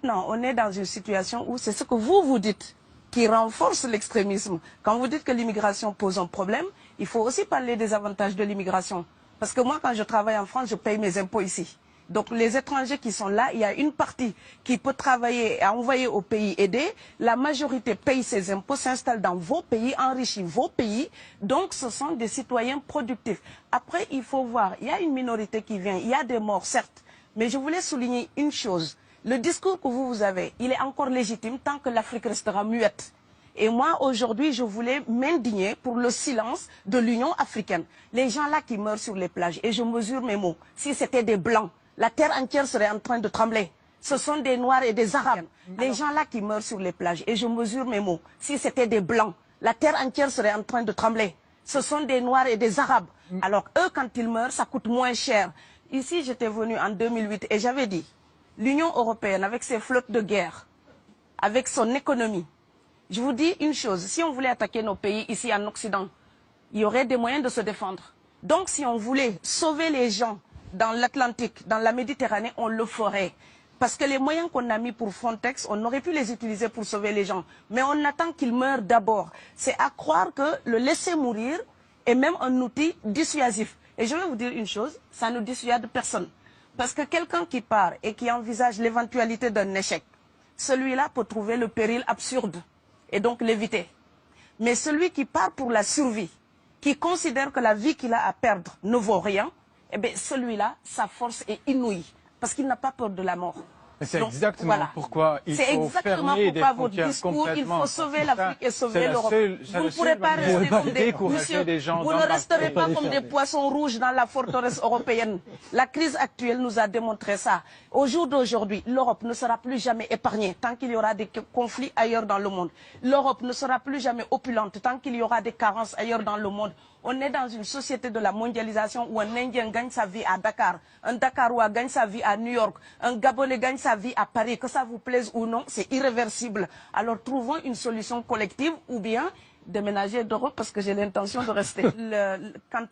maintenant, on est dans une situation où c'est ce que vous dites qui renforce l'extrémisme. Quand vous dites que l'immigration pose un problème, il faut aussi parler des avantages de l'immigration. Parce que moi, quand je travaille en France, je paye mes impôts ici. Donc les étrangers qui sont là, il y a une partie qui peut travailler et envoyer au pays aidé. La majorité paye ses impôts, s'installe dans vos pays, enrichit vos pays. Donc ce sont des citoyens productifs. Après, il faut voir, il y a une minorité qui vient, il y a des morts, certes. Mais je voulais souligner une chose. Le discours que vous avez, il est encore légitime tant que l'Afrique restera muette. Et moi, aujourd'hui, je voulais m'indigner pour le silence de l'Union africaine. Les gens là qui meurent sur les plages, et je mesure mes mots, si c'était des Blancs, la terre entière serait en train de trembler. Ce sont des Noirs et des Arabes. Les gens là qui meurent sur les plages, et je mesure mes mots, si c'était des Blancs, la terre entière serait en train de trembler. Ce sont des Noirs et des Arabes. Alors eux, quand ils meurent, ça coûte moins cher. Ici, j'étais venu en 2008 et j'avais dit, l'Union européenne, avec ses flottes de guerre, avec son économie, je vous dis une chose, si on voulait attaquer nos pays ici en Occident, il y aurait des moyens de se défendre. Donc si on voulait sauver les gens dans l'Atlantique, dans la Méditerranée, on le ferait. Parce que les moyens qu'on a mis pour Frontex, on aurait pu les utiliser pour sauver les gens. Mais on attend qu'ils meurent d'abord. C'est à croire que le laisser mourir est même un outil dissuasif. Et je vais vous dire une chose, ça ne dissuade personne. Parce que quelqu'un qui part et qui envisage l'éventualité d'un échec, celui-là peut trouver le péril absurde et donc l'éviter. Mais celui qui part pour la survie, qui considère que la vie qu'il a à perdre ne vaut rien, eh bien celui-là, sa force est inouïe, parce qu'il n'a pas peur de la mort. C'est exactement pourquoi il faut fermer des frontières complètement. Il faut sauver l'Afrique et sauver l'Europe. Vous ne pourrez pas rester comme vous ne resterez pas comme des poissons rouges dans la forteresse européenne. La crise actuelle nous a démontré ça. Au jour d'aujourd'hui, l'Europe ne sera plus jamais épargnée tant qu'il y aura des conflits ailleurs dans le monde. L'Europe ne sera plus jamais opulente tant qu'il y aura des carences ailleurs dans le monde. On est dans une société de la mondialisation où un Indien gagne sa vie à Dakar, un Dakarois gagne sa vie à New York, un Gabonais gagne sa vie à Paris. Que ça vous plaise ou non, c'est irréversible. Alors trouvons une solution collective ou bien déménager d'Europe parce que j'ai l'intention de rester. Quand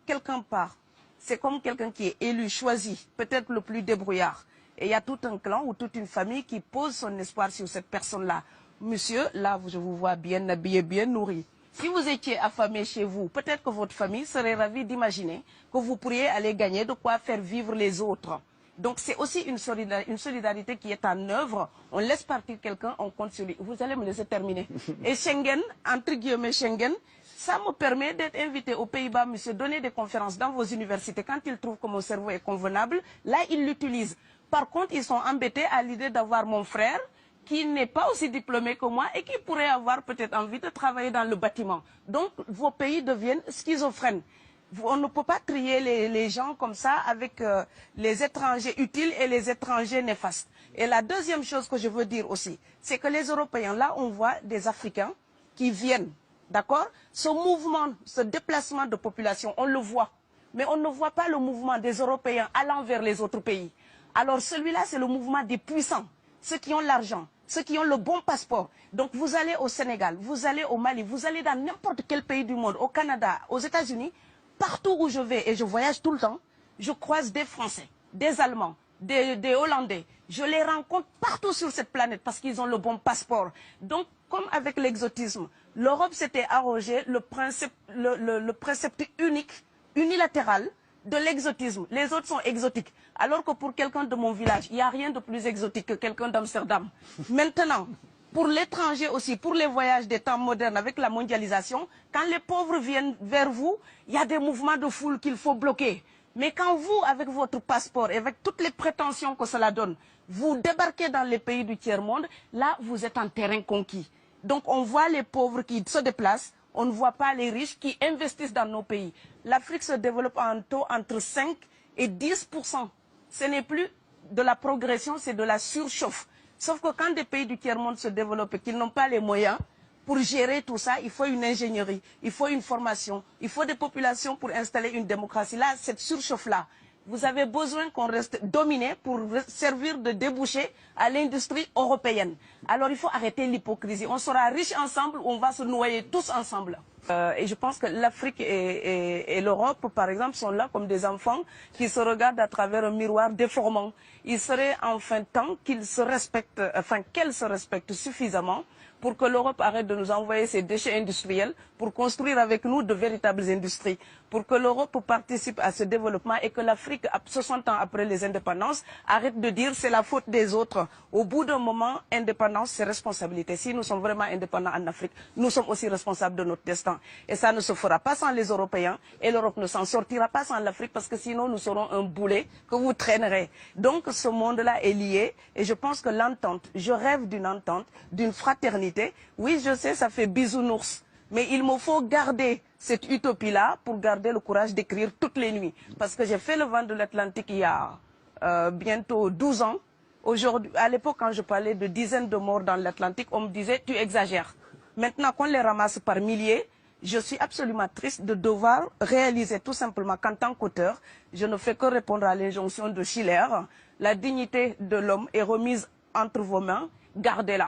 quelqu'un part, c'est comme quelqu'un qui est élu, choisi, peut-être le plus débrouillard. Et il y a tout un clan ou toute une famille qui pose son espoir sur cette personne-là. Monsieur, là, je vous vois bien habillé, bien nourri. Si vous étiez affamé chez vous, peut-être que votre famille serait ravie d'imaginer que vous pourriez aller gagner de quoi faire vivre les autres. Donc c'est aussi une solidarité qui est en œuvre. On laisse partir quelqu'un, on compte sur lui. Vous allez me laisser terminer. Et Schengen, entre guillemets Schengen, ça me permet d'être invité aux Pays-Bas, monsieur, donner des conférences dans vos universités. Quand ils trouvent que mon cerveau est convenable, là, ils l'utilisent. Par contre, ils sont embêtés à l'idée d'avoir mon frère, qui n'est pas aussi diplômé que moi et qui pourrait avoir peut-être envie de travailler dans le bâtiment. Donc, vos pays deviennent schizophrènes. On ne peut pas trier les gens comme ça avec les étrangers utiles et les étrangers néfastes. Et la deuxième chose que je veux dire aussi, c'est que les Européens, là, on voit des Africains qui viennent, d'accord? Ce mouvement, ce déplacement de population, on le voit. Mais on ne voit pas le mouvement des Européens allant vers les autres pays. Alors, celui-là, c'est le mouvement des puissants. Ceux qui ont l'argent, ceux qui ont le bon passeport. Donc vous allez au Sénégal, vous allez au Mali, vous allez dans n'importe quel pays du monde, au Canada, aux États-Unis, partout où je vais, et je voyage tout le temps, je croise des Français, des Allemands, des Hollandais. Je les rencontre partout sur cette planète parce qu'ils ont le bon passeport. Donc, comme avec l'exotisme, l'Europe s'était arrogé le précepte unique, unilatéral, de l'exotisme. Les autres sont exotiques. Alors que pour quelqu'un de mon village, il n'y a rien de plus exotique que quelqu'un d'Amsterdam. Maintenant, pour l'étranger aussi, pour les voyages des temps modernes avec la mondialisation, quand les pauvres viennent vers vous, il y a des mouvements de foule qu'il faut bloquer. Mais quand vous, avec votre passeport et avec toutes les prétentions que cela donne, vous débarquez dans les pays du tiers-monde, là, vous êtes en terrain conquis. Donc, on voit les pauvres qui se déplacent, on ne voit pas les riches qui investissent dans nos pays. L'Afrique se développe à un taux entre 5 et 10%. Ce n'est plus de la progression, c'est de la surchauffe. Sauf que quand des pays du tiers-monde se développent et qu'ils n'ont pas les moyens pour gérer tout ça, il faut une ingénierie, il faut une formation, il faut des populations pour installer une démocratie. Là, cette surchauffe-là, vous avez besoin qu'on reste dominé pour servir de débouché à l'industrie européenne. Alors il faut arrêter l'hypocrisie. On sera riches ensemble ou on va se noyer tous ensemble. Et je pense que l'Afrique et l'Europe, par exemple, sont là comme des enfants qui se regardent à travers un miroir déformant. Il serait enfin temps qu'ils se respectent, enfin qu'elles se respectent suffisamment pour que l'Europe arrête de nous envoyer ses déchets industriels pour construire avec nous de véritables industries, pour que l'Europe participe à ce développement et que l'Afrique, 60 ans après les indépendances, arrête de dire c'est la faute des autres. Au bout d'un moment, indépendance, c'est responsabilité. Si nous sommes vraiment indépendants en Afrique, nous sommes aussi responsables de notre destin. Et ça ne se fera pas sans les Européens et l'Europe ne s'en sortira pas sans l'Afrique parce que sinon nous serons un boulet que vous traînerez. Donc ce monde-là est lié et je pense que l'entente, je rêve d'une entente, d'une fraternité. Oui, je sais, ça fait bisounours. Mais il me faut garder cette utopie-là pour garder le courage d'écrire toutes les nuits. Parce que j'ai fait le vent de l'Atlantique il y a bientôt 12 ans. Aujourd'hui, à l'époque, quand je parlais de dizaines de morts dans l'Atlantique, on me disait « tu exagères ». Maintenant qu'on les ramasse par milliers, je suis absolument triste de devoir réaliser tout simplement qu'en tant qu'auteur, je ne fais que répondre à l'injonction de Schiller. La dignité de l'homme est remise entre vos mains, gardez-la.